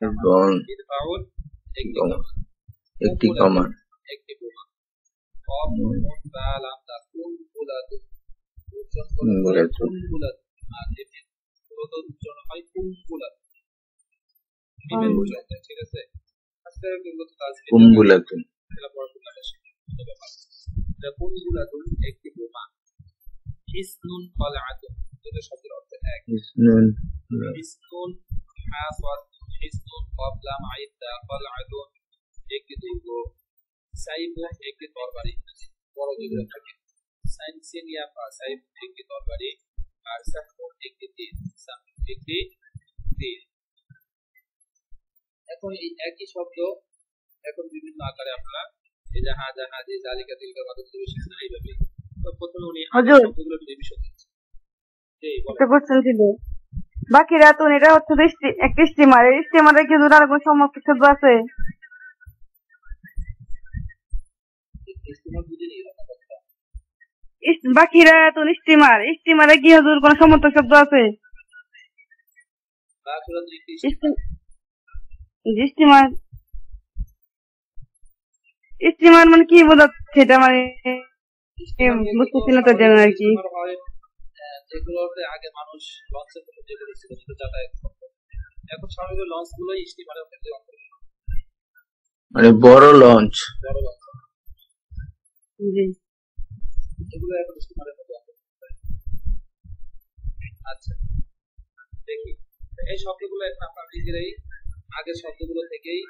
এবং মিদফাউন একটি কামান একটি বোমা কফ নুন বা লাম তা কুনবুলাতুন কুনবুলাতুন আর এফিন পুরোটা উচ্চারণ হয় কুনবুলাতুন মিমের উচ্চারণ ঠিক আছে আজকে কিন্তু তাজবিদ কুনবুলাতুন এটা পড়াশোনাটা শিখতে হবে কুনবুলাতুন একটি বোমা হিসনুন কলআতুন এটা শব্দের অর্থ এক হিসনুন হাসাদ হিসনুন কবলা মাইদা কলআতুন একটি দুর্গ সাইবুন একটি তরবারি বড় দুর্গ থাকে সাইনসিনিয়া বা সাইব একটি তরবারি আর সাহমুন একটি তীর সাহমুন একটি তীর এখন এই একই শব্দ এখন বিভিন্ন আকারে আপনারা এই যে হাজা হাজি জালিকা তিলকার মাধ্যমে শিখছেন এইভাবে তো প্রথমে উনি শব্দগুলো ডিভিশন দিচ্ছেন একটা কোশ্চেন ছিল বাকি রাতুন এটা হচ্ছে একটা স্টিমার এই স্টিমারে কি আর কোনো সমস্ত শব্দ আছে বাকি রাতুন স্টিমারে কি হুজুর কোনো সমস্ত শব্দ আছে স্টিমার মানে কি বোঝাচ্ছে এটা মানে বুঝতেছি না তো জানেন আর কি যেগুলোতে আগে মানুষ লঞ্চের মধ্যে যেগুলো ছিল সেটা যাতায়াত করতো এখন স্বাভাবিক লঞ্চ গুলোই স্টিমারের মধ্যে মানে বড় লঞ্চ জি এগুলো এখন স্টিমারের মধ্যে আচ্ছা দেখি এই শব্দগুলো এখন আপনার নিজেরাই আগের শব্দগুলো থেকেই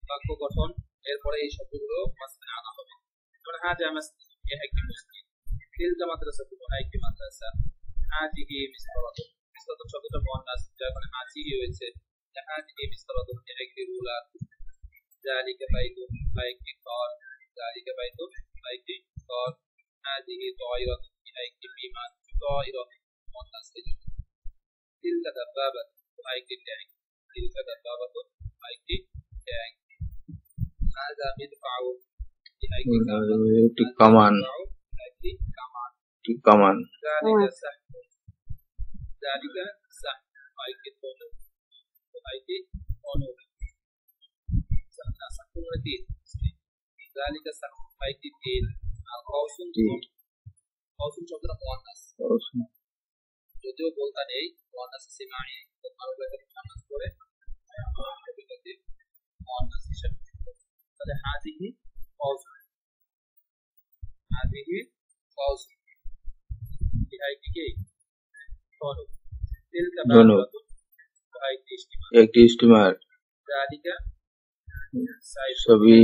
বাক্য গঠন এরপরে এই শব্দগুলো মাঝখানে আনা হবে মানে হাজা একটি মুসলিম তিলকা মাদ্রাসা একটি মাদ্রাসা হাজিহি মিসরাতুন মিসরাতুন শব্দটা মুয়ান্নাস যখন হাজিহি হয়েছে হাজিহি মিসরাতুন একটি রুলার জালিকা বাইতুন একটি ঘর জালিকা বাইতুন একটি ঘর হাজিহি তায়রাতুন একটি বিমান তায়রাতুন মুয়ান্নাস তিলকা দাবাবাতুন একটি ট্যাঙ্ক তিলকা দাবাবাতুন একটি ট্যাঙ্ক হাজা মিদফাউন একটি কামান কামান জালিকা সাহ একটি তনু একটি অনু সাকুনের তীর জালিকা সাহ একটি তীর আর কৌসুম শব্দটা মুয়ান্নাস যদিও বলতা নেই মুয়ান্নাস সিমাই তো আরবি মুয়ান্নাস করে এটাকে মুয়ান্নাস হিসেবে তাহলে হাজিহি কৌসুম হাজিহি কৌসুম একটি একটি স্টিমার সবই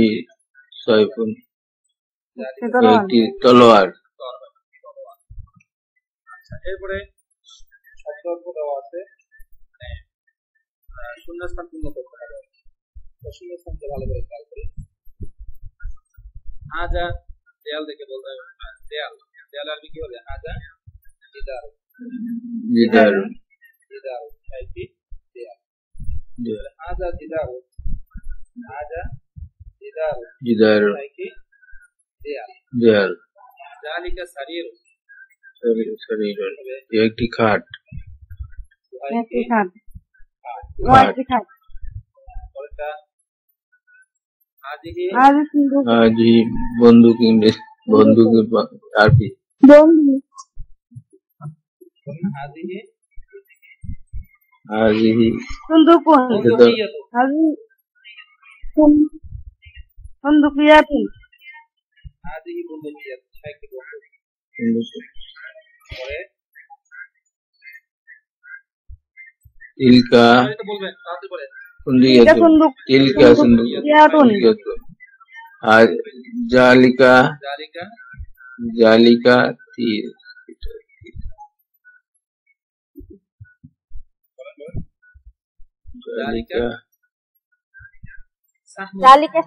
সাইফুন একটি তলোয়ার এরপরে শব্দ দেওয়া আছে শূন্যস্থান পূর্ণ করতে হবে শূন্যস্থানকে ভালো করে খেয়াল করি হাজা দেয়াল দেখে বলতে হবে দেয়াল আরবি কি বলে হাজা জিদার একটি দেয়াল হাজা জিদার একটি দেয়াল জালিকা সারির একটি খাট আজি বন্দুক আরবি হাজিহি বন্দুকিয়াতুন হাজিহি বন্দুকিয়াতুন একটি বন্দুক পরে তিলকা বলবেন তাহলে বলেন তিলকা সুন্দুকিয়াতুন আর জালিকা তীর জালিকা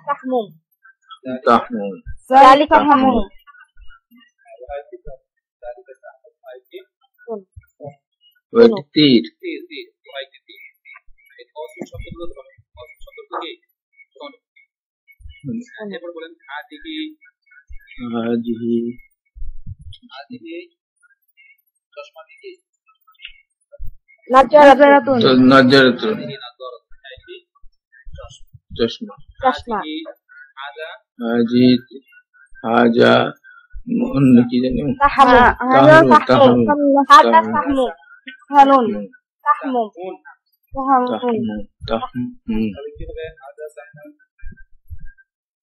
সাহমুন তীর এরপর বলেন হাজিহি চশমা দিকে নাজারাতুন চশমা চশমা হাজা হাজি হাজা অন্য কি জানি তাহমু হাজা তাহমু হালুন তাহমু তাহমুন তাহমুন তাহলে কি হবে হাজা সাহমুন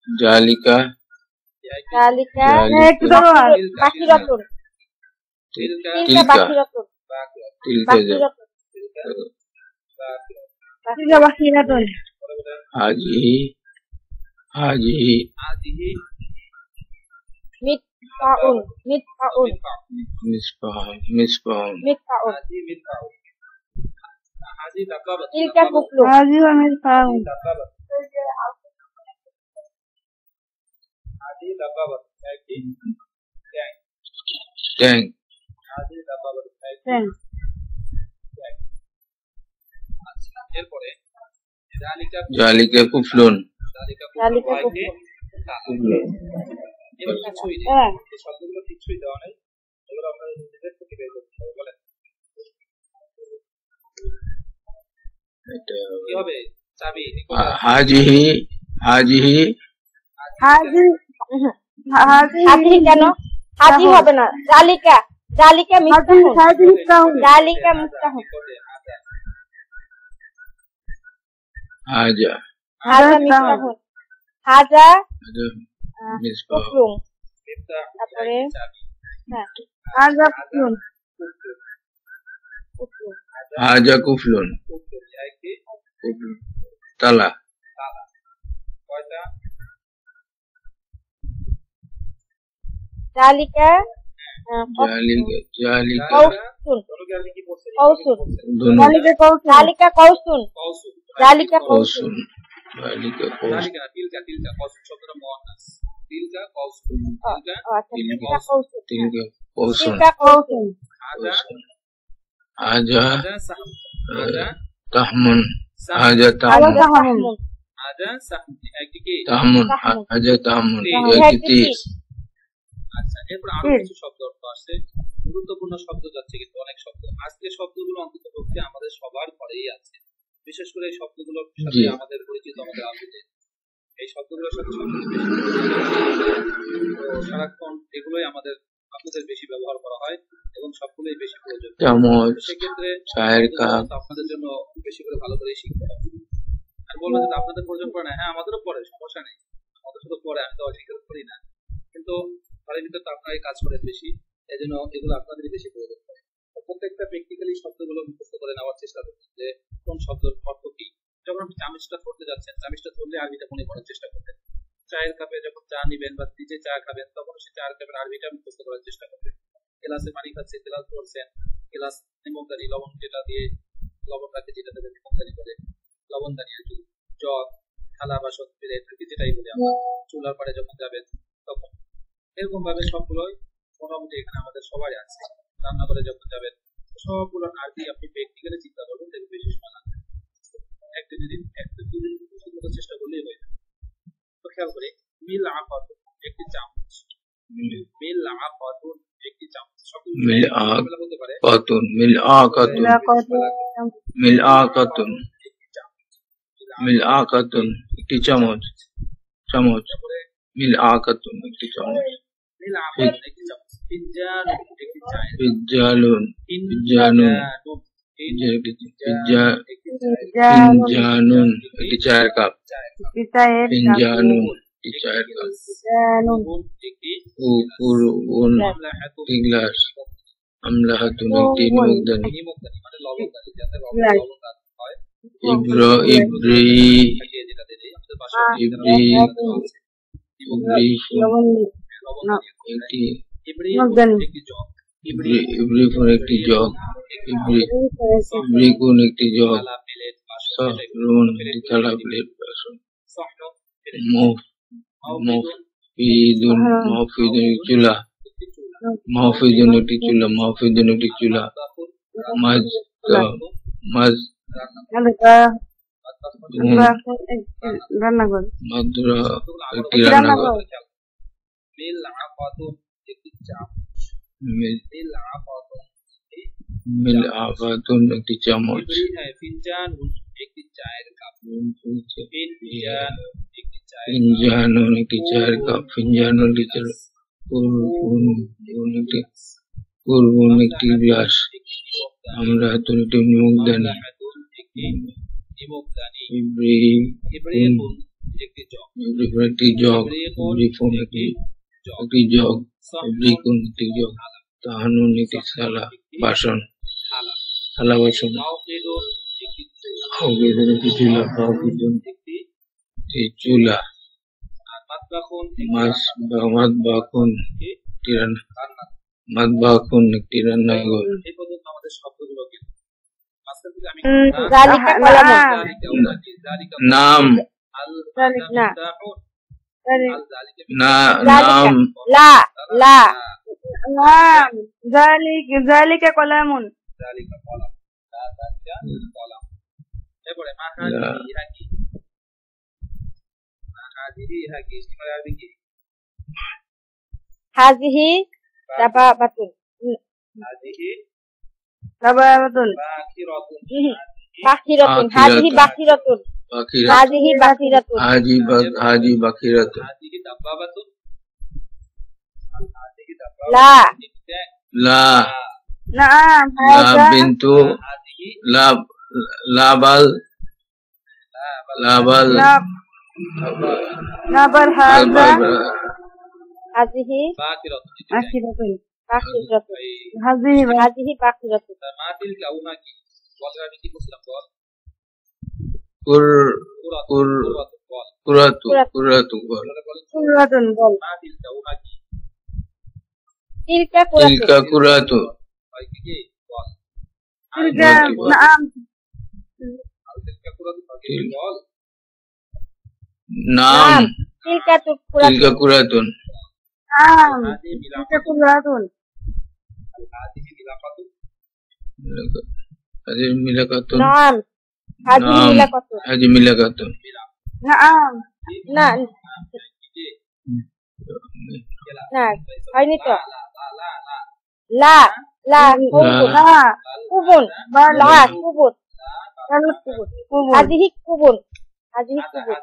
জালিকা জালিকা একটু ধরো আর বাকিরাতুন তিলকা তিলকা বাকিরাতুন তিলকা বাকিরাতুন তিলকা বাকিরাতুন হাজিহি হাজিহি হাজিহি মিতফাউন মিতফাউন মিসবাহ মিসবাহ মিতফাউন হাজি মিতফাউ হাজি দাবাবাত তিলকা কুফলু হাজি ওয়া মিসফাউন দাবাবাত হাজি দাবাবাত একটি ট্যাঙ্ক ট্যাঙ্ক হাজি দাবাবাত একটি ট্যাঙ্ক আচ্ছা এরপরে জালিকা জালিকা কুফলুন জালিকা জালিকা কুফলু কুফলুন এগুলো কিছুই নেই হ্যাঁ এই শব্দগুলো কিছুই দেওয়া নেই এগুলো আপনারা নিজেদের থেকে বের করতে হবে বলেন এটা কি হবে চাবি নিকোলাস হাজিহি হাজিহি হাজি হাজি হাজি কেন হাজি হবে না জালিকা জালিকা হাজি মিফতাহুন হাজি মিফতাহুন জালিকা মিফতাহুন হাজা হাজা মিফতাহুন হাজা মিসবাহ কুফলু মিফতাহ তারপরে চাবি হ্যাঁ হাজা কুফলুন কুফলু হাজা কুফলুন কুফলু একটি কুফলুন তালা তালা কয়টা জালিকা জালিকা জালিকা কৌসুন ওকে আপনি কি বলছেন কৌসুন দুনু জালিকা কৌসুন জালিকা কৌসুন কৌসুল জালিকা কৌসুন কৌসুন জালিকা কৌসুন জালিকা তিলকা তিলকা কৌসুল শব্দটা মুয়ান্নাস তিলকা কৌসুল তিলকা আচ্ছা তিলকা কৌসুন তিলকা কৌসুন তিলকা কৌসুন হাজা হাজা হাজা সাহম হাজা তাহমুন সাহম হাজা হাজা তাহমুন তাহমুন হাজা সাহম একটি কি তাহমুন হাজা তাহমুন একটি তীর আচ্ছা এরপর আরো কিছু শব্দ অর্থ আসছে গুরুত্বপূর্ণ শব্দ যাচ্ছে কিন্তু অনেক শব্দ আজকে শব্দগুলো অন্তত পক্ষে আমাদের সবার ঘরেই আছে বিশেষ করে এই শব্দগুলোর সাথে আমাদের পরিচিত আমাদের আরবিতে এই শব্দগুলোর সাথে সবচেয়ে বেশি তো সারাক্ষণ এগুলোই আমাদের আপনাদের বেশি ব্যবহার করা হয় এবং সবগুলোই বেশি প্রয়োজন চামচ সেক্ষেত্রে চায়ের কাপ আপনাদের জন্য বেশি করে ভালো করে শিখতে হবে আর বলবেন যে আপনাদের প্রয়োজন পড়ে না হ্যাঁ আমাদেরও পড়ে সমস্যা নেই আমাদের শুধু পড়ে আমি তো অস্বীকার করি না কিন্তু ঘরের ভিতরে তো আপনারাই কাজ করেন বেশি এই জন্য এগুলো আপনাদেরই বেশি প্রয়োজন পড়ে প্রত্যেকটা প্র্যাকটিক্যালি শব্দগুলো মুখস্থ করে নেওয়ার চেষ্টা করবেন যে কোন শব্দের অর্থ কি যখন আপনি চামচটা ধরতে যাচ্ছেন চামচটা ধরলে আরবিটা মনে করার চেষ্টা করবেন চায়ের কাপে যখন চা নিবেন বা নিজে চা খাবেন তখন সেই চায়ের কাপের আরবিটা মুখস্থ করার চেষ্টা করবেন গ্লাসে পানি খাচ্ছেন গ্লাস ধরছেন গ্লাস নিমকদানি লবণ যেটা দিয়ে লবণ রাখে যেটা দেবেন নিমকদানি বলে লবণদানি আর কি জগ থালা বাসন প্লেট যেটাই বলি আমরা চুলার পাড়ে যখন যাবেন তখন এরকম ভাবে সবগুলোই মোটামুটি এখানে আমাদের সবাই আছে রান্নাঘরে যখন যাবেন সবগুলো আরবি আপনি প্র্যাকটিক্যালি চিন্তা করবেন দেখবেন বেশি সময় লাগবে একটা দুদিন মতো চেষ্টা করলেই হয়ে যাবে তো খেয়াল করি মিল আফাত একটি চামচ মিল আফাত একটি চামচ মিল হতে পারে আকাতুন মিল আকাতুন মিল আকাতুন মিল আকাতুন একটি চামচ চামচ মিল আকাতুন একটি চামচ মিল আফাত একটি চামচ ফিনজান একটি চায় ফিজ্জালুন ফিজ্জানুন ফিনজানুন একটি চায়ের কাপ ফিনজানুন একটি চায়ের কাপ উকুরুন একটি গ্লাস আমলাহাতুন একটি নিমকদানি মানে লবণদানি যাতে লবণ হয় ইব্রি যেটা দিই আমাদের ভাষায় একটি একটি জগ ইব্রিকুন একটি জগ ইব্রিকুন একটি জগ প্লেট বাসন সাহরুন একটি থালা প্লেট বাসন সহন মাহফিদুন মাহফিদুন একটি চুলা মাহফিদুন একটি চুলা মাহফিদুন একটি চুলা মাজ রান্নাঘর মাদ্রা একটি রান্নাঘর মিল আফাতুন একটি চামচ মিল আফাতুন একটি চামচ ফিনজান একটি চায়ের কাপ, ফিনজানুন একটি চায়ের একটি চায়ের কাপ, ফিনজানুন একটি চায়ের কুরবুন একটি গ্লাস, আমরাতুন একটি মুখদানি, ইব্রিকুন একটি জগ, ইব্রিকুন একটি জগ, ইব্রিকুন একটি জগ, তাহানুন একটি বাসন, থালা বাসন, হাউগিদুন একটি চুলা, হাউগিদুন একটি চুলা, মাতবাখুন একটি রান্নাঘর। এই পর্যন্ত আমাদের শব্দগুলো কিন্তু মাঝখান থেকে আমি জালিকা কলামুন। নাম না নাম লা লা নাম জালিকা কলামুন। জালিকা কলাম, কলাম। এরপরে মাহাদিহি ইহা কি? মাহাদিহি ইহা কি? ইস্তিমার আরবি কি? হাজিহি দাবাবাতুন। হাদিহি রাবাতুন বাকিরাতুন, বাকিরাতুন। হাজিহি বাকিরাতুন। হাজিহি বাকিরাতুন। হাজি বাকিরাতুন। হাদিহি দাব্বাবাতুন, হাদিহি লা লা নাম হাজা বিনতু হাদিহি লাবাল নাবার হাজা হাজিহি বাকিরাতুন। আখিরাতুন বাকিরাতুন। হাজিহি হাজিহি বাকিরাতুন। মাতিল কাউনা কি? বলার আমি কি বলছিলাম? বল। কুরাতু কুরাতুন বল। মাতিল কাউনা কি? তিলকা তিলকা কুরাতুন। কুরাতু হয় কি? বল। তিলকা নাম তিলকা কুরাতুন কি? বল। নাম তিলকা তিলকা কুরাতুন। কুরাতুন নাম হাদিহি তিলকা মিলাফাতুন, কুরাতুন। হাদিহি মিলাফাতুন, হাজি মিলাকাতুন নাম হাজিহি নাম মিলাকাতুন। হাজি মিলাকাতুন নাম না না হয়নি তো। লা লা কুবুন। না কুবুন বল লা কুবুন। কুবুন হাজিহি কুবুন। হাজিহি কুবুন।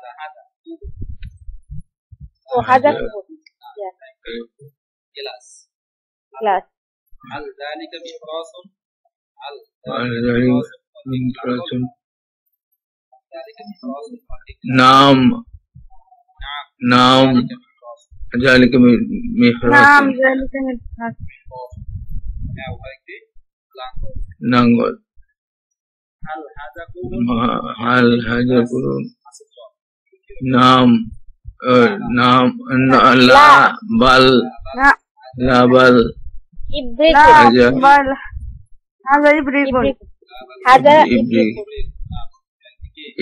ও হাজা কুবুন। গিলাস। ক্লাস হাল যালিকা মিফরাসুন, হাল মিনফরাতুন যালিকা মিফরাসুন, নাম জালিকা নাম মিফরাতুন জালিকা মিফরাত নাঙ্গল হাল হাজা কুবুন, হাল হাজা কুরুন নাম লা বাল না লাবাল ইব্রিকুন। হাজা বল হাজা ইব্রিকুন হাজা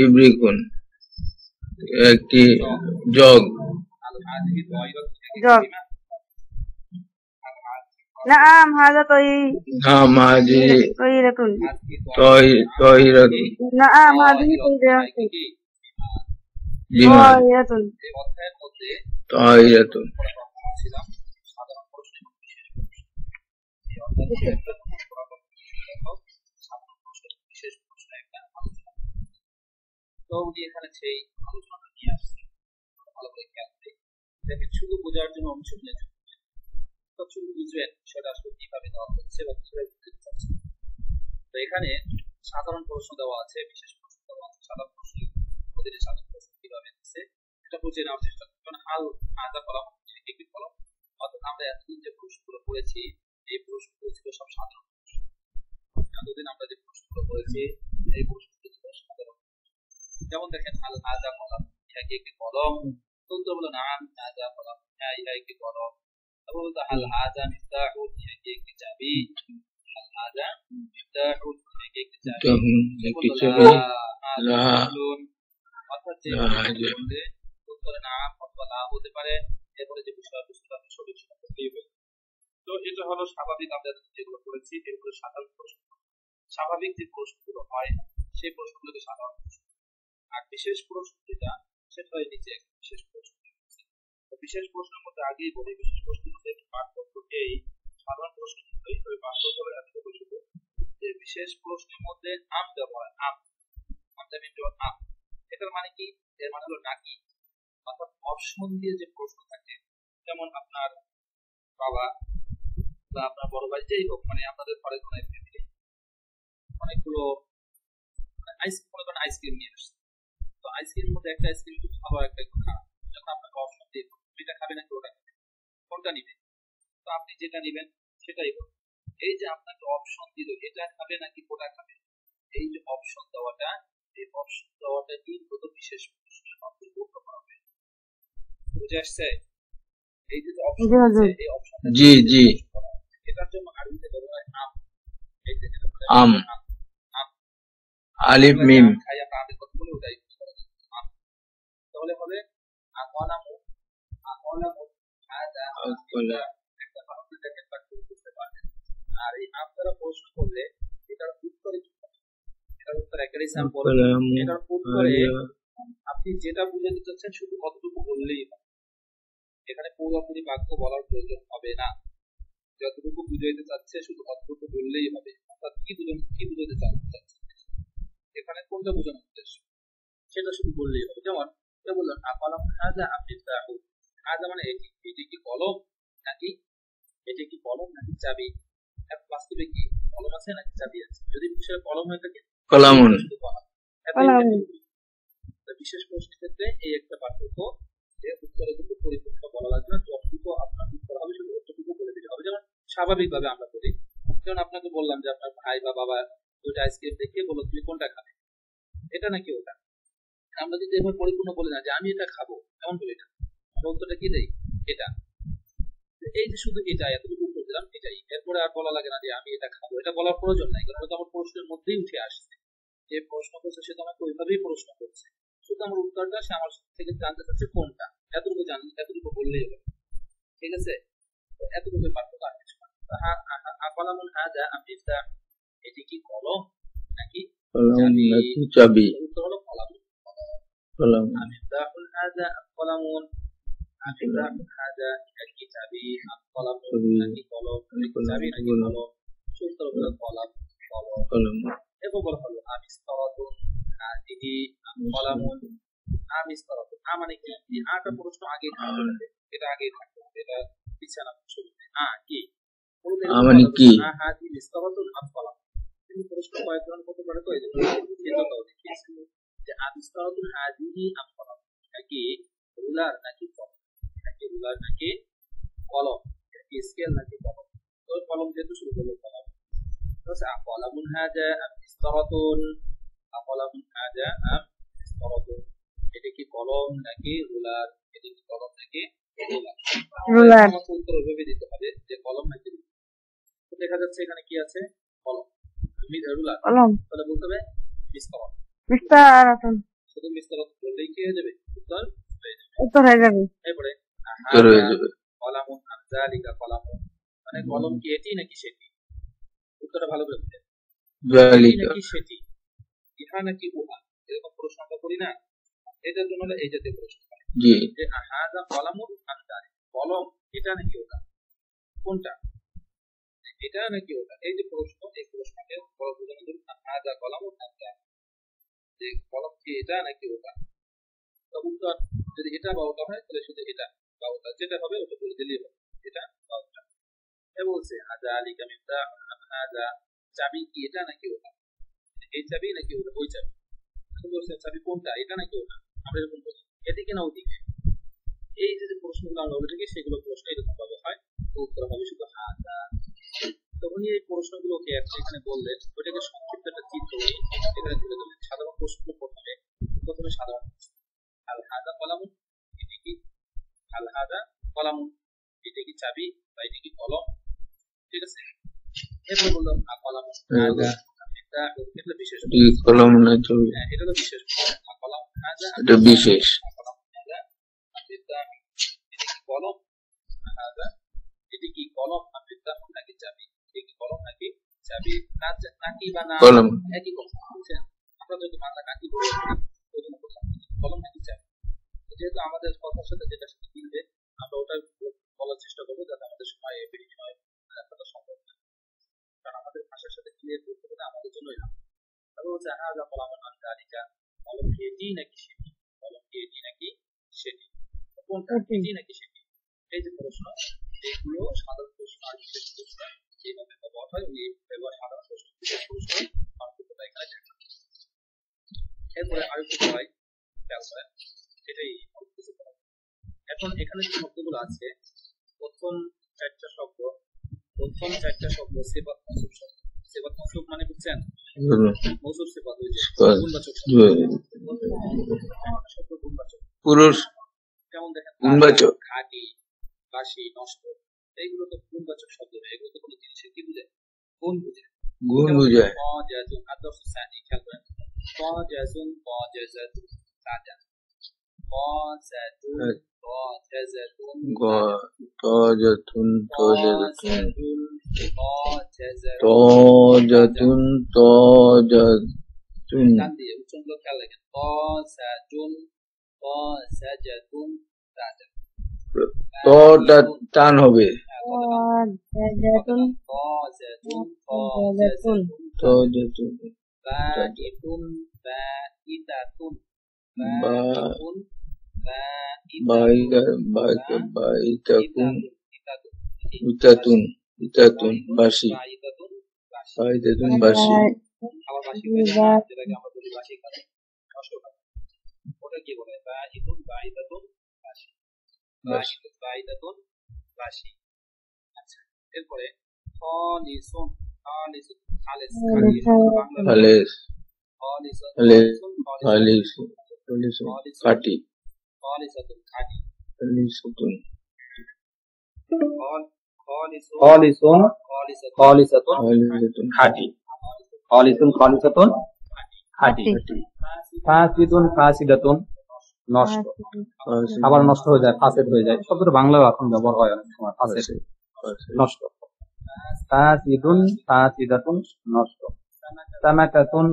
ইব্রিকুন একটি জগ জগ। নাম হাজা নাম হাজি তৈরাতুন। তহিরাতুন নাম হাজিহি তৈরাতুন। জিমা তৈরাতুন এই অধ্যায়ের মধ্যে তহিরাতুন ছিলাম সাধারণ প্রশ্ন এবং বিশেষ প্রশ্ন। এই অধ্যায়ে সাধারণ প্রশ্ন এবং বিশেষ প্রশ্ন একটা আলোচনা। তো উনি এখানে সেই আলোচনাটা নিয়ে আসছেন, ভালো করে খেয়াল করে দেখেন। শুধু বোঝার জন্য অনুশীলনের জন্য শুধু বুঝবেন সেটা আসলে কিভাবে দেওয়া হচ্ছে বা কিভাবে বুঝতে চাচ্ছে। তো এখানে সাধারণ প্রশ্ন দেওয়া আছে, বিশেষ প্রশ্ন দেওয়া আছে। সাধারণ প্রশ্ন প্রতিটি সাধারণ প্রশ্ন কিভাবে দিচ্ছে এটা বুঝে নেওয়ার চেষ্টা করবেন। হাল হাজা ফলাম কি ফলাম, অর্থাৎ আমরা এতদিন যে প্রশ্নগুলো পড়েছি এই প্রশ্নগুলো ছিল সব সাধারণ প্রশ্ন। এতদিন আমরা যে প্রশ্নগুলো পড়েছি এই প্রশ্নগুলো ছিল সাধারণ। যেমন দেখেন হাল হাজা ফলাম ইহা কি একটি কলম, তখন বলো নাম হাজা ফলাম হ্যাঁ ইহা একটি কলম। তারপর বলতো হাল হাজা মিফতাহুন ইহা কি একটি চাবি, হাল হাজা মিফতাহুন ইহা কি একটি চাবি। একটি ছবি লা অর্থাৎ যে হাজা উত্তরে নাম অথবা লা হতে পারে। এরপরে যে বিষয়বস্তু আপনি সঠিক সেটা দিবেন। তো এটা হলো স্বাভাবিক আমরা যেগুলো করেছি এগুলো সাধারণ প্রশ্ন। স্বাভাবিক যে প্রশ্নগুলো হয় সেই প্রশ্নগুলোকে সাধারণ প্রশ্ন। আর বিশেষ প্রশ্ন যেটা সেটা হয় নিচে একটা বিশেষ প্রশ্ন। বিশেষ প্রশ্নের মধ্যে আগেই বলি বিশেষ প্রশ্নের মধ্যে একটি পার্থক্য এই সাধারণ প্রশ্নগুলোই পার্থক্য হলো এতটুকু শুধু যে বিশেষ প্রশ্নের মধ্যে নাম ব্যবহার নাম হামজা মিম জবর আম, এটার মানে কি? এর মানে হলো নাকি, অর্থাৎ অপশন দিয়ে যে প্রশ্ন থাকে, যেমন আপনার বাবা বা আপনার বড় ভাই যেই হোক, মানে আপনাদের ঘরে কোনো ফ্যামিলি অনেকগুলো আইসক্রিম নিয়ে আসছে, তো আইসক্রিমের মধ্যে একটা আইসক্রিম খুব ভালো, একটা একটু খারাপ, যখন আপনাকে অপশন দিয়ে এটা খাবে নাকি ওটা খাবে, কোনটা নিবে? তো আপনি যেটা নিবেন সেটাই হবে। এই যে আপনাকে অপশন দিল এটা খাবে নাকি ওটা খাবে, এই যে অপশন দেওয়াটা, এই অপশন দেওয়াটা কিন্তু বিশেষ প্রশ্নের অন্তর্ভুক্ত করা হবে। বুঝে আসছে? এই যে অপশন জি আছে, হুজুর। এই অপশনটা জি জি। এটার জন্য আরবিতে বলা হয় আম। এই যে আম, আম, আম, আলিফ আমরা যে মিম, আম খাই, আমরা আমের কথা বলে ওটাই use করা যায়। আম। তাহলে হবে আকলামু, আকলামু হাদা, আকলা, একটা বাক্য দেখেন বাক্য বুঝতে পারবেন। আর এই আম দ্বারা প্রশ্ন করলে এটার উত্তরে কি হবে? এটার উত্তর একটা স্যাম্পল, আকলামু এটার উত্তরে হাদা, আপনি যেটা বুঝাতে চাচ্ছেন শুধু কতটুকু বললেই হবে, এখানে পুরোপুরি বাক্য বলার প্রয়োজন হবে না, যতটুকু বুঝাইতে চাচ্ছে শুধু ততটুকু বললেই হবে। অর্থাৎ কি বুঝাতে চাচ্ছে, এখানে কোনটা বোঝানোর উদ্দেশ্য সেটা শুধু বললেই হবে। যেমন কেউ বললাম আকলাম হাজা আফিফতাহু, হাজা মানে এটি, এটি কি কলম নাকি, এটি কি কলম নাকি চাবি? এখন বাস্তবে কি কলম আছে নাকি চাবি আছে? যদি বিষয়ে কলম হয়ে থাকে কলামুন, শুধু কলম, কলামুন। বিশেষ প্রশ্নের ক্ষেত্রে এই একটা পার্থক্য, যে উত্তরে কিন্তু পরিপূর্ণ বলা লাগবে না, যতটুকু আপনার উত্তর হবে শুধু ততটুকু বলে দিতে হবে। যেমন স্বাভাবিকভাবে আমরা বলি, যেমন আপনাকে বললাম যে আপনার ভাই বা বাবা দুইটা আইসক্রিম দেখিয়ে বলো তুমি কোনটা খাবে, এটা নাকি ওটা। আমরা যদি এবার পরিপূর্ণ বলি না যে আমি এটা খাবো, এমন বলি না, আমরা উত্তরটা কি দেই? এটা। এই যে শুধু এটা এতটুকু উত্তর দিলাম এটাই, এরপরে আর বলা লাগে না যে আমি এটা খাবো, এটা বলার প্রয়োজন নাই, কারণ এটা আমার প্রশ্নের মধ্যেই উঠে আসছে। যে প্রশ্ন করছে সে তো আমাকে ওইভাবেই প্রশ্ন করছে, শুধু আমার উত্তরটা সে আমার থেকে জানতে চাচ্ছে কোনটা, এতটুকু জানলে এতটুকু বললেই হবে। ঠিক আছে? তো এতটুকু পার্থক্য আর কিছু না। আকলামুন হাজা আফিফতাহ, এটি কি কলম নাকি কলাম চাবি? নাকি চাবি, উত্তর হলো কলম। কলাম, আফিফতাহুন হাজা কলামুন, আফিফতাহুন হাজা এটা কি চাবি, কলামুন চাবি, নাকি কলম, চাবি নাকি কলাম, কলম? উত্তর হলো কলম, কলম। কলাম, এরপর বলা হলো আমিস্তরাতুন হাদিহি কলামুন, আমিস্তরাতুন, মানে কি? এই আটা প্রশ্ন আগেই থাকতে হবে, এটা আগেই থাকতে হবে, এটা বিছানা শুরুতে কি মানে কি? হাদি মিস্তরাতুন কলাম। তিনি প্রশ্ন কয়েক ধরনের করতে পারে, তো এই জন্য সেটাও দেখিয়েছিল যে আমিস্তরাতুন হাদিহি কলাম, নাকি রুলার নাকি কলম, নাকি রুলার নাকি কলম, নাকি স্কেল নাকি কলম। তো কলম যেহেতু শুরু করলো কলম, কলামুন হাজা মিস্তরাতুন, কলামুন হাজা মিস্তরাতুন, এটা কি কলম নাকি রুলার, এটা কি কলম নাকি রুলার? রুলার। আমাকে উত্তর ভেবে দিতে হবে যে কলম নাকি রুলার। তো দেখা যাচ্ছে এখানে কি আছে, কলম, রুলার, কলম। তাহলে বলতে হবে মিস্তরাত, বিস্তারাতুন। শুধু মিস্তরাত বললেই কি হয়ে যাবে? উত্তর হয়ে যাবে। উত্তর হয়ে যাবে। এরপরে উত্তর হয়ে যাবে। কলামুন আমজালিকা কলামুন, মানে কলম কি এটি নাকি সেটি? উত্তরটা ভালো করে বুঝে, এটি জালিকা, নাকি সেটি, ইহা নাকি উহা, এরকম প্রশ্ন আমরা করি না, এটার জন্য হলো এই জাতীয় প্রশ্ন করে জি, যে হাজা কলামুন আমজালিকা, কলম এটা নাকি ওটা, কোনটা, এটা নাকি ওটা। এই যে প্রশ্ন, এই প্রশ্নকে বড় বোঝানোর জন্য হাজা কলামুন আমজালিকা, যে কলম কি এটা নাকি ওটা। তো উত্তর যদি এটা বা ওটা হয় তাহলে শুধু এটা বা ওটা, যেটা হবে ওটা বলে দিলেই হবে, এটা বা ওটা। এ বলছে হাজা আলিকা মিফতাহ, হাজা চাবি কি এটা নাকি ওটা, এই চাবি নাকি ওটা ওই চাবি। এখন বলছে চাবি কোনটা, এটা নাকি ওটা, আমরা এরকম বলি এদিকে না ওদিকে। এই যে প্রশ্নগুলো আমরা বলে থাকি সেগুলো প্রশ্ন এরকম ভাবে হয়, উত্তর হবে শুধু হাজা। তখনই এই প্রশ্নগুলোকে এখানে বললেন, ওইটাকে সংক্ষিপ্ত একটা চিত্র এখানে তুলে ধরলেন। সাধারণ প্রশ্নগুলো প্রথমে সাধারণ প্রশ্ন, আল হাজা কলামুন, এটি কি, আল হাজা কলামুন, এটি কি চাবি বা এটি কি কলম। ঠিক আছে? এরপর বললাম কলামুন হাজা, এটা বিশেষ, কলম না চাবি, এটা তো বিশেষ, কলাম হাজা, এটা বিশেষ। কলাম হাজা, এটি কি কলম, হাজা এটি কি কলম, নাকি চাবি, এটি কি কলম নাকি চাবি, নাকি বা না কলম, একই কথা, বুঝছেন? আমরা যদি মাথা নাকি বলে কলম নাকি চাবি, যেহেতু আমাদের কথার সাথে যেটা সাথে মিলবে আমরা ওটা বলার চেষ্টা করবো, যাতে আমাদের সময় বেশি হয় লেখাটা সম্ভব হয়, কারণ আমাদের ভাষার সাথে ক্লিয়ার করতে হলে আমাদের জন্যই না। তারপর হচ্ছে হাজা কলামুন আমজালিকা, এটি নাকি সেটি, বলো কি এটি নাকি সেটি, কোনটা এটি নাকি সেটি। এই যে প্রশ্ন, এগুলো সাধারণ প্রশ্ন আর বিশেষ প্রশ্ন এইভাবে ব্যবহার হয়, এবার সাধারণ প্রশ্ন বিশেষ প্রশ্ন পার্থক্যটা এখানে দেখা যায়। এরপরে আরেকটু পড়াই, খেয়াল করেন, এটাই অল্প কিছু পড়াই। এখন এখানে যে শব্দগুলো আছে, প্রথম চারটা শব্দ সিফাত মওসুফ শব্দ। সিফাত মওসুফ মানে বুঝছেন, মওসুফ সিফাত, ওই যে গুণবাচক শব্দ, শব্দ গুণবাচক পুরুষ যেমন দেখেন গুণবাচক, খাঁটি, বাসি, নষ্ট, এইগুলো তো গুণবাচক শব্দ, এগুলো তো কোনো জিনিসের কি বুঝে, গুণ বুঝে, গুণ বোঝায়। জাজুন আদর্শ সানি, খেয়াল করেন, জাজুন জাজাতুন তাজা, জাজুন জাজাতুন তজাতুন তজাতুন জাজাতুন তজাতুন টান দিয়ে উচ্চারণগুলো খেয়াল রাখেন, জাজাতুন তাজা, তটা টান হবে, জাতুন তজাতুন বাইতুন বাইতাতুন বা বাইতাতুন বাইতাকুন ইতাতুন ইতাতুন বাসি, বাইতাতুন বাসি, আবার বাসি যেটাকে আমরা বলি বাসি কাজ, নষ্ট কাজ, ওটা কি বলে, বাইতুন বাইতাতুন বাসি, বাইতুন বাইতাতুন বাসি। আচ্ছা, এরপরে খালিসুন, খালিসুন খালিস, খালেস খালিসুন খালিস খাটি, খালিসাতুন খাঁটি, খালিসাতুন খালিসুন খালিসাতুন খালিসাতুন খাঁটি, খালিসাতুন খাঁটি, ফাসিদুন ফাসিদাতুন নষ্ট, আবার নষ্ট হয়ে যায়, ফাসিদ হয়ে যায়, শব্দটা বাংলাও এখন ব্যবহার হয় অনেক সময়, ফাসিদ নষ্ট, ফাসিদুন ফাসিদাতুন নষ্ট, সামাকাতুন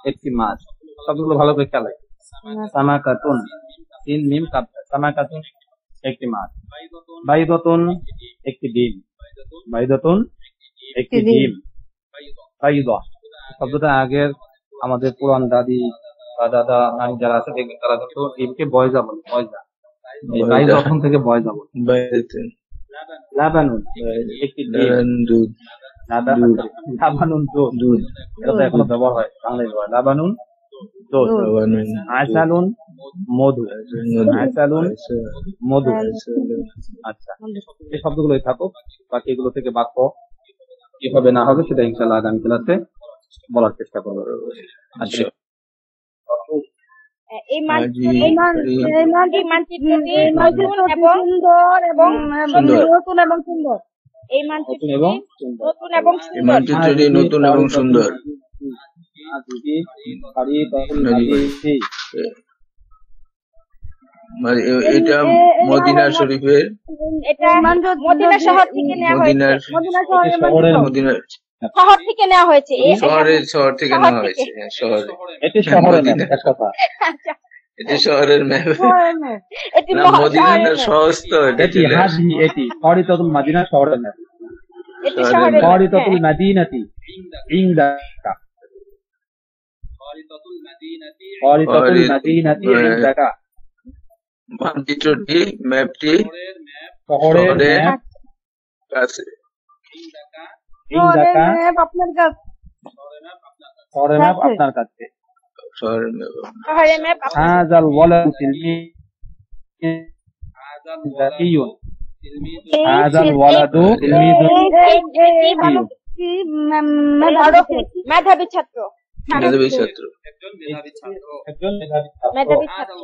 একটি মাছ, শব্দগুলো ভালো করে খেয়াল রাখবেন, সামাকাতুন তিন মিম কাপড়, সামাকাতুন একটি মাছ, বাইদাতুন একটি ডিম, বাইদাতুন একটি ডিম, বাইদা শব্দটা আগের আমাদের পুরান দাদি বা দাদা নানি যারা আছে দেখবেন তারা কিন্তু ডিমকে বয়জা বলে, বয়জা, এই বাইদাতুন থেকে বয়জা বলে। বাইতাতুন লাবানুন একটি ডিম, দুধ লাবানুন দুধ, এটা তো এখনো ব্যবহার হয়, বাংলায় ব্যবহার, লাবানুন দুধ, আসালুন মধু, আসালুন মধু। আচ্ছা, এই শব্দগুলোই থাকুক, বাকি এগুলো থেকে বাক্য কিভাবে না হবে সেটা ইনশাআল্লাহ আগামী ক্লাসে বলার চেষ্টা করবো। আচ্ছা, এই মানচিত্রটি নতুন এবং সুন্দর, এই মানচিত্রটি নতুন এবং সুন্দর, মানচিত্রটি নতুন এবং সুন্দর। এটা মদিনা শরীফের, এটা মদিনা শহর থেকে নেওয়া হয়েছে, শহর থেকে নেওয়া হয়েছে, শহর থেকে নেওয়া হয়েছে, শহরে, এটি শহরের কথা, এটি শহরের ম্যাপ না, মদিনার সহজ তো, এটি খরিতাতুল মাদিনা শহরের ম্যাপ, খরিতাতুল মাদিনাতি ইনদাকা, খরিতাতুল মাদিনাতি ইনদাকা, মানচিত্রটি ম্যাপটি শহরের ম্যাপ কাছে, ইনদাকা আপনার কাছে, শহরের ম্যাপ আপনার কাছে, শহরের ম্যাপ। শহরের ম্যাপ হাযাল ওয়ালাদু তিলমিযুন, হাযাল ওয়ালাদু তিলমিযুন, মেধাবী ছাত্র, মেধাবী ছাত্র, একজন মেধাবী ছাত্র,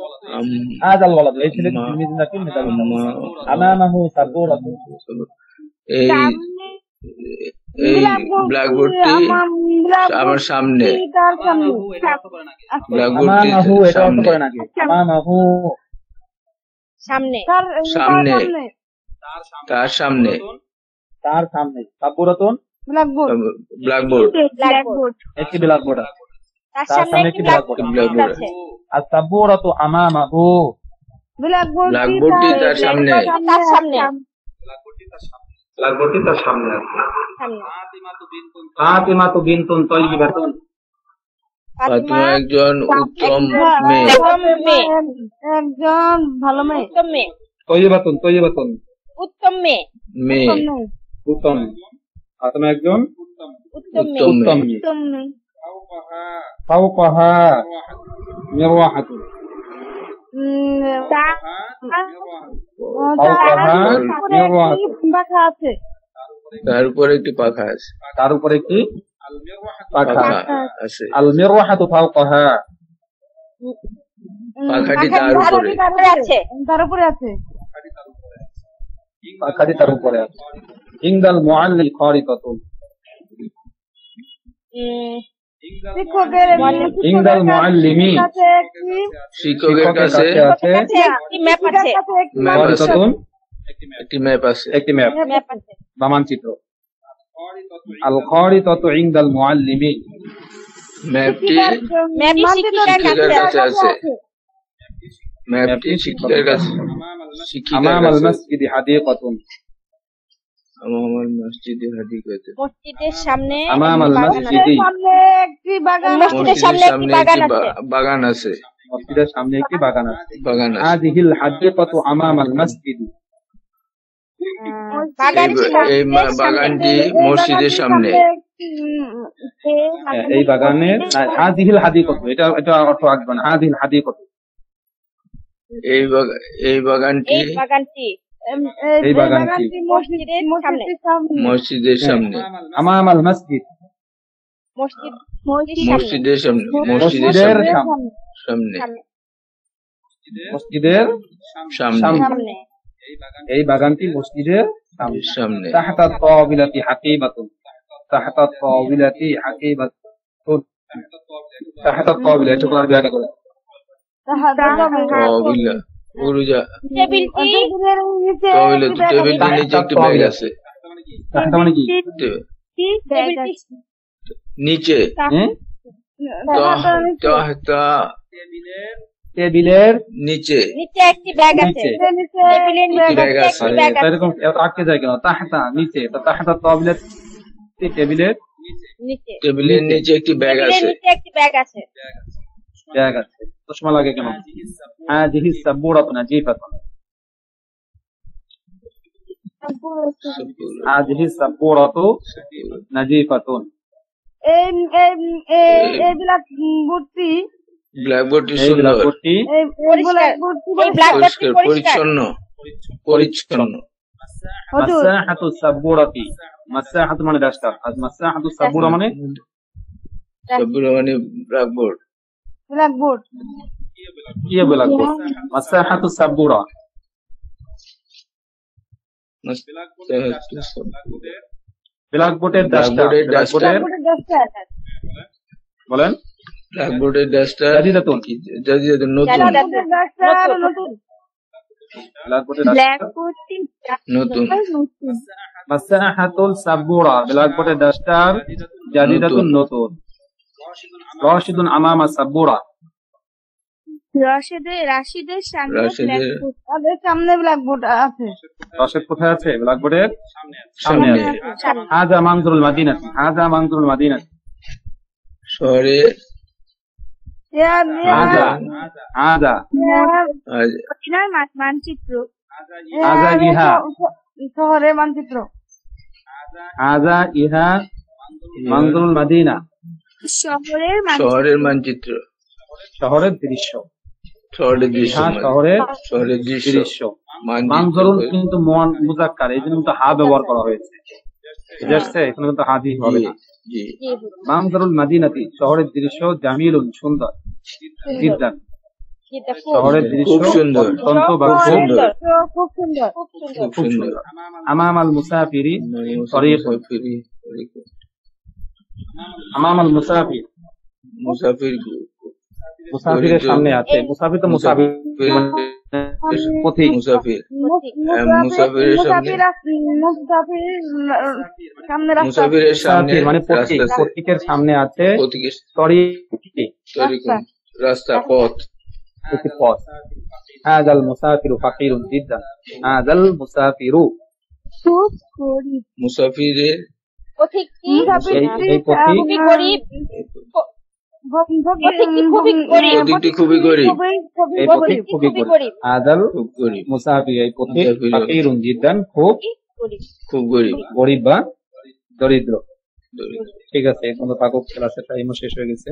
হাযাল ওয়ালাদু এই ছেলেটি তিলমিযুন নাকি মেধাবী ছাত্র, আমামাহু সাবুরাতুন, এই ব্ল্যাকবোর্ডটি আমার সামনে, ব্ল্যাকবোর্ডটি আমামাহু এটা অর্থ করে নাকি, আমামাহু সামনে, সামনে, তার সামনে, তার সামনে, সাবুরাতুন ব্ল্যাকবোর্ড, একটি ব্ল্যাকবোর্ড আছে, তার তার সামনে একটি ব্ল্যাকবোর্ড আছে, আর সাবুরাতু আমামাহু ব্ল্যাকবোর্ডটি তার সামনে, তার সামনে, ব্ল্যাকবোর্ডটি তার সামনে আছে, সামনে, ফাতিমাতু বিনতুন তাইয়িবাতুন, ফাতিমা একজন উত্তম মেয়ে। একজন ভালো মেয়ে। উত্তম মেয়ে। তৈয়বাতুন উত্তম মেয়ে। মেয়ে উত্তম। ফাতিমা একজন উত্তম মেয়ে। উত্তম মেয়ে। উত্তম মেয়ে। ফাওকাহা মিরওয়াহাতুন। ফাওকাহা মিরওয়াহাতুন। পাখা আছে। তার উপরে একটি পাখা আছে। তার উপরে একটি পাখা পাখা আছে। আল মিরওয়াহাতু ফাওকাহা। পাখাটি তার উপরে। আছে। তার উপরে আছে। পাখাটি তার উপরে আছে। ইনদাল মুআল্লিল খারিতাতুন। শিক্ষকের ইনদাল মুআল্লিমি। শিক্ষকের কাছে আছে একটি ম্যাপ আছে। ম্যাপ আছে। খারিতাতুন। একটি ম্যাপ আছে। একটি ম্যাপ ম্যাপ আছে। বা মানচিত্র। আল খারিতাতু ইনদাল মুআল্লিমি। ম্যাপটি ম্যাপটি শিক্ষকের কাছে আছে। ম্যাপটি শিক্ষকের কাছে। আমামাল মসজিদি হাদিকাতুন। আমামাল মসজিদে হাদিকাতুন। মসজিদের সামনে আমামাল মসজিদি। সামনে একটি বাগান। মসজিদের সামনে একটি বাগান আছে। বাগান আছে। মসজিদের সামনে একটি বাগান আছে। বাগান আছে। হাদিহিল হাদিকাতু আমামাল মসজিদি। এই বাগানটি মসজিদের সামনে। এই বাগানের হাদিহিল হাদিকাতু, এটা অর্থ আসবে না। হাদিহিল হাদিকাতু। এই বাগানটি এই বাগানটি মসজিদের সামনে। আমামাল মসজিদ। মসজিদের সামনে। মসজিদের সামনে। মসজিদের সামনে। এই বাগানটি মসজিদের সামনে। তাহতা তাওবিলাতি হাকিমাতুন। তাহতা তাওবিলাতি হাকিমাতুন। তাহতা তাওবিলা, এটা কোন ব্যাখ্যা করে? তাওবিলা উরুজা। টেবিলটি তাওবিলা টেবিলটির নিচে একটি ব্যাগ আছে। তাহতা মানে কি? নিচে। তাহতা টেবিলের নিচে একটি ব্যাগ আছে। টেবিলের নিচে ব্যাগ আছে। একটি ব্যাগ আছে। এরকম আটকে যায় কেন? তাহতা নিচে, তো তাহতা তাওবিলাতি টেবিলের নিচে। টেবিলের নিচে একটি ব্যাগ টেবিলের আছে। নিচে একটি ব্যাগ আছে। ব্যাগ আছে। চশমা লাগে কেন? হাদিহি সাবুরাতুন নাজিফাতুন। হাদিহি সাবুরাতু নাজিফাতুন। এই ব্ল্যাকবোর্ডটি এই সুন্দর, ব্ল্যাকবোর্ডটি পরিষ্কার, পরিচ্ছন্ন, পরিচ্ছন্ন। মাসাহাতু সাবুরাতি। মাসাহাতু মানে ডাস্টার, আর মাসাহাতু সাবুরা মানে সাবুরা মানে ব্ল্যাকবোর্ড। কি ব্ল্যাকবোর্ড? মাসাহাতু সাবুরা। ব্ল্যাকবোর্ডের ডাস্টার। বলেন। ব্ল্যাকবোর্ডের ডাস্টার জাদিদাতুন। জাদিদাতুন নতুন। ব্ল্যাকবোর্ডের ডাস্টার নতুন। মাসাহাতুল সাবুরা। ব্ল্যাকবোর্ডের ডাস্টার জাদিদাতুন নতুন। রাশিদুন আমামা সাবুরা। রাশিদের সামনে ব্ল্যাকবোর্ড আছে। রাশিদ কোথায় আছে? ব্ল্যাকবোর্ডের সামনে আছে। হাযা মানজুরুল মাদিনা। হাযা মানজুরুল মাদিনা। শহরে হাযা মানচিত্র। হাযা ইহা। শহরের মানচিত্র। হাযা ইহা মানজুরুল মাদিনা। শহরের মানচিত্র। শহরের দৃশ্য। শহরের দৃশ্য। শহরের দৃশ্য। মানচিত্র মানজুরুল কিন্তু মুযাক্কার, এই জন্য কিন্তু হা ব্যবহার করা হয়েছে। বুঝা যাচ্ছে? এখানে কিন্তু হাদি হবে না। জি। মানজুরুল মাদিনাতি, শহরের দৃশ্য জামিলুন, সুন্দর। জিদ্দান, শহরের দৃশ্য খুব সুন্দর। অত্যন্ত বা খুব সুন্দর। খুব সুন্দর। খুব সুন্দর। আমামাল মুসাফিরি তরিকুন। আমামাল মুসাফির। মুসাফিরের সামনে আছে। মুসাফির তো মুসাফির পথিক। মুসাফিরের সামনে মানে পথিকের সামনে আছে রাস্তা, পথ। পথ। হাযাল মুসাফিরু ফাকিরুন জিদ্দান। হাযাল মুসাফিরু। মুসাফিরের পথিকটি এই পথিক খুবই গরিব। পথিকটি খুবই গরিব। এই পথিক খুবই গরিব। হাদাল খুব গরিব। মুসাফির এই পথিক মুসাফির। ফাকিরুন জিদ্দান খুব খুব গরিব। গরিব বা দরিদ্র। দরিদ্র। ঠিক আছে, এখন তো পাকক ক্লাসের টাইমও শেষ হয়ে গেছে।